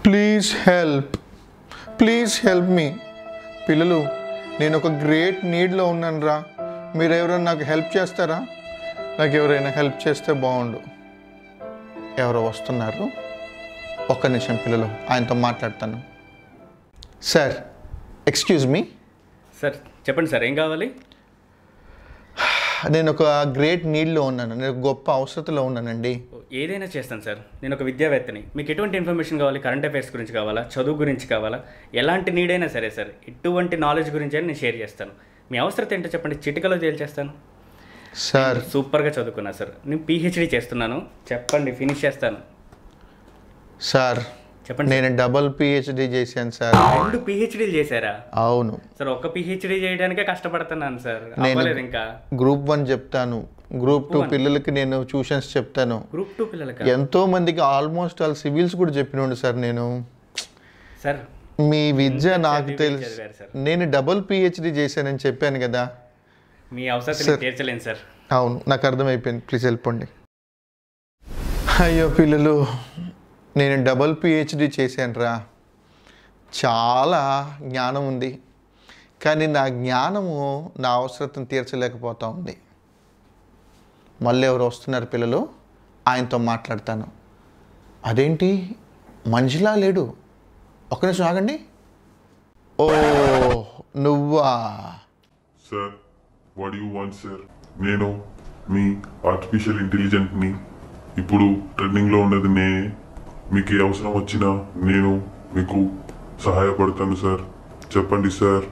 Please help me. పిల్లలు, నేను ఒక గ్రేట్ నీడ్లో ఉన్నాను రా. మీరు ఎవరైనా నాకు హెల్ప్ చేస్తారా? నాకు ఎవరైనా హెల్ప్ చేస్తే బాగుండు. ఎవరో వస్తున్నారు, ఒక్క నిమిషం పిల్లలు, ఆయనతో మాట్లాడతాను. Sir, excuse me. సార్ చెప్పండి సార్, ఏం కావాలి? నేను ఒక గ్రేట్ నీడ్లో ఉన్నాను, నేను గొప్ప అవసరతలో ఉన్నానండి. ఏదైనా చేస్తాను సార్. నేను ఒక విద్యావేత్తని. మీకు ఎటువంటి ఇన్ఫర్మేషన్ కావాలి? కరెంట్ అఫైర్స్ గురించి కావాలా, చదువు గురించి కావాలా, ఎలాంటి నీడ్ అయినా సరే సార్, ఎటువంటి నాలెడ్జ్ గురించి అయినా నేను షేర్ చేస్తాను. మీ అవసరం ఏంటో చెప్పండి, చిటికలో తేల్చేస్తాను. సార్ సూపర్గా చదువుకున్నా సార్, నేను PhD చేస్తున్నాను. చెప్పండి, ఫినిష్ చేస్తాను. సార్ చెప్పండి. నేను డబుల్ PhD చేశాను సార్. 2 PhDలు చేశారా? అవును సార్, ఒక్క PhD చేయడానికే కష్టపడుతున్నాను సార్. అవ్వలేదు ఇంకా. Group 1 చెప్తాను, Group 2 పిల్లలకి నేను ట్యూషన్స్ చెప్తాను. Group 2 పిల్లలకి ఎంతో మందికి ఆల్మోస్ట్ ఆల్ సివిల్స్ కూడా చెప్పినండు సార్. నేను సార్ మీ విద్య నాకు తెలుసు. నేను డబుల్ PhD చేశానని చెప్పాను కదా. మీ అవసరం తీర్చలేను సార్. అవును, నాకు అర్థమైపోయింది. ప్లీజ్ వెళ్ళిపోండి. అయ్యో పిల్లలు, నేను డబుల్ PhD చేశాను రా. చాలా జ్ఞానం ఉంది, కానీ నా జ్ఞానము నా అవసరతను తీర్చలేకపోతా ఉంది. మళ్ళీ ఎవరు వస్తున్నారు పిల్లలు, ఆయనతో మాట్లాడతాను. అదేంటి మనిషిలా లేడు? ఒక్క నిమిషం ఆగండి. ఓ నువ్వా? Sir, what you want sir? నేను మీ ఆర్టిఫిషియల్ ఇంటెలిజెంట్ని. ఇప్పుడు ట్రెండింగ్లో ఉన్నది నేనే. మీకు ఏ అవసరం వచ్చినా నేను మీకు సహాయపడతాను సార్. చెప్పండి సార్.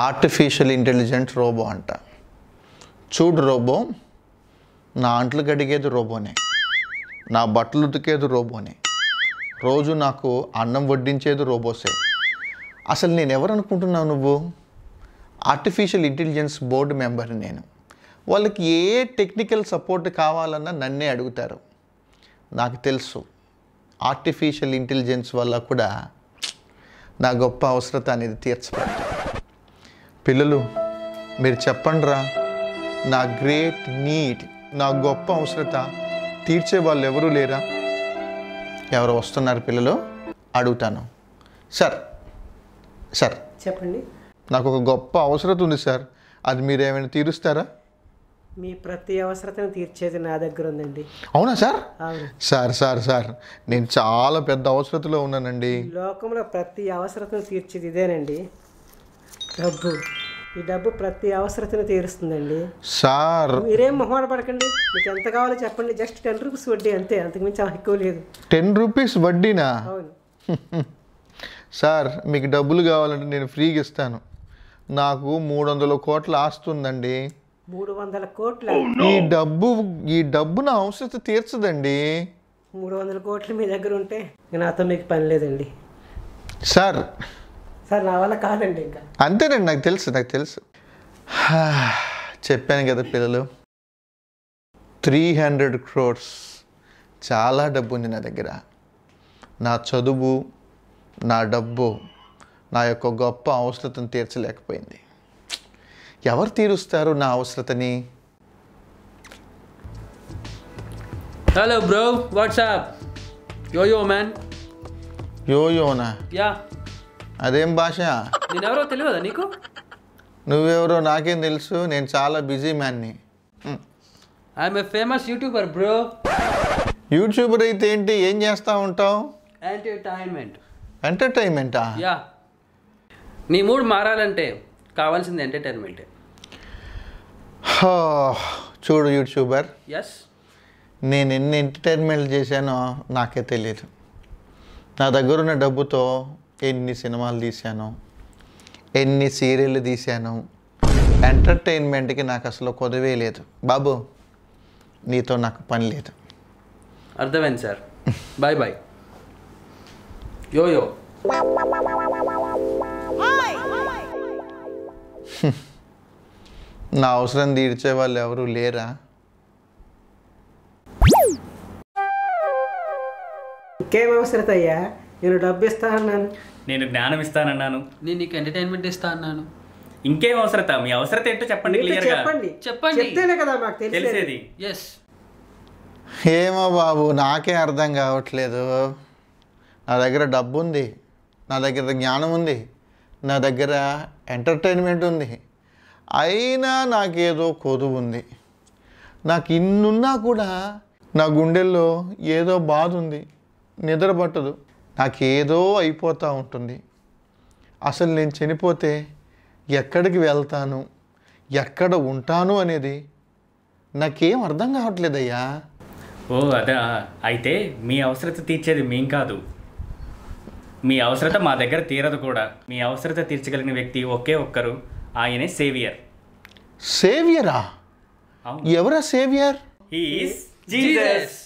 ఆర్టిఫిషియల్ ఇంటెలిజెంట్ రోబో అంట. చూడు రోబో, నా అంట్లు కడిగేది రోబోనే, నా బట్టలు ఉతికేది రోబోనే, రోజు నాకు అన్నం వడ్డించేది రోబోసే. అసలు నేను ఎవరు అనుకుంటున్నావు నువ్వు? ఆర్టిఫిషియల్ ఇంటెలిజెన్స్ బోర్డు మెంబర్ని నేను. వాళ్ళకి ఏ టెక్నికల్ సపోర్ట్ కావాలన్నా నన్నే అడుగుతారు. నాకు తెలుసు ఆర్టిఫిషియల్ ఇంటెలిజెన్స్ వల్ల కూడా నా గొప్ప అవసరత అనేది తీర్చబడుతుంది. పిల్లలు, మీరు చెప్పండి రా, నా గ్రేట్ నీడ్, నా గొప్ప అవసరత తీర్చే వాళ్ళు ఎవరూ లేరా? ఎవరు వస్తున్నారు పిల్లలు, అడుగుతాను. సార్ చెప్పండి. నాకు ఒక గొప్ప అవసరత ఉంది సార్, అది మీరు ఏమైనా తీరుస్తారా? మీ ప్రతి అవసరతను తీర్చేది నా దగ్గర ఉందండి. అవునా సార్? అవును సార్ నేను చాలా పెద్ద అవసరతలో ఉన్నానండి. ఈ లోకంలో ప్రతి అవసరతను తీర్చేది ఇదేనండి, డబ్బు. ఈ డబ్బు ప్రతి అవసరతను తీరుస్తుందండి. సార్ మీరేం మొహమాట పడకండి, మీకు ఎంత కావాలో చెప్పండి. జస్ట్ 10 రూపీస్ వడ్డీ అంతే, అంతకుమించి ఎక్కువ లేదు. 10 రూపీస్ వడ్డీనా? అవును సార్, మీకు డబ్బులు కావాలంటే నేను ఫ్రీగా ఇస్తాను. నాకు 300 కోట్ల ఆస్తి ఉందండి. 300 కోట్ల? ఈ డబ్బు నా అవసరత తీర్చదండి. 300 కోట్లు మీ దగ్గర ఉంటే నాతో మీకు పని లేదండి. సార్ నా వల్ల కాదండి. ఇంకా అంతేనండి, నాకు తెలుసు. చెప్పాను కదా పిల్లలు, 300 crores చాలా డబ్బు ఉంది నా దగ్గర. నా చదువు, నా డబ్బు నా యొక్క గొప్ప అవసరతను తీర్చలేకపోయింది. ఎవరు తీరుస్తారు నా అవసరతని? Hello bro, what's up? Yo man. యోయోనా? యా. అదేం భాష? నేనెవరో తెలియదా నీకు? నువ్వెవరో నాకేం తెలుసు, నేను చాలా బిజీ మ్యాన్ని. I'm a famous YouTuber bro. YouTuber అయితే ఏంటి, ఏం చేస్తూ ఉంటావు? ఎంటర్టైన్మెంటా? యా. నీ మూడ్ మారాలంటే కావాల్సింది ఎంటర్టైన్మెంటే. చూడు యూట్యూబర్, ఎస్, నేను ఎన్ని ఎంటర్టైన్మెంట్లు చేశానో నాకే తెలియదు. నా దగ్గర ఉన్న డబ్బుతో ఎన్ని సినిమాలు తీశాను, ఎన్ని సీరియళ్ళు తీశాను. ఎంటర్టైన్మెంట్కి నాకు అసలు కొదవే లేదు బాబు. నీతో నాకు పని లేదు. అర్థమైంది సార్. Bye bye. యో నా అవసరం తీర్చే వాళ్ళు ఎవరు లేరా? ఇంకేం అవసరత అయ్యా? నేను డబ్బు ఇస్తానన్నాను, నేను జ్ఞానం ఇస్తానన్నాను, నేను నీకు ఎంటర్టైన్మెంట్ ఇస్తా అన్నాను. ఇంకేం అవసరత? మీ అవసరత ఏంటో చెప్పండి, క్లియర్గా చెప్పండి. చెప్పండి. చెప్తేనే కదా మాకు తెలిసేది. ఎస్. ఏమో బాబు, నాకే అర్థం కావట్లేదు. నా దగ్గర డబ్బు ఉంది, నా దగ్గర జ్ఞానం ఉంది, నా దగ్గర ఎంటర్టైన్మెంట్ ఉంది, అయినా నాకేదో కొదువు ఉంది. నాకు ఇన్నున్నా కూడా నా గుండెల్లో ఏదో బాధ ఉంది, నిద్ర పట్టదు, నాకేదో అయిపోతూ ఉంటుంది. అసలు నేను చనిపోతే ఎక్కడికి వెళ్తాను, ఎక్కడ ఉంటాను అనేది నాకేం అర్థం కావట్లేదయ్యా. ఓ అదా, అయితే మీ అవసరత తీర్చేది మేం కాదు, మీ అవసరత మా దగ్గర తీరదు కూడా. మీ అవసరత తీర్చగలిగిన వ్యక్తి ఒకే ఒక్కరు, ఆయనే సేవియర్. సేవియరా? ఎవరా సేవియర్? He is Jesus.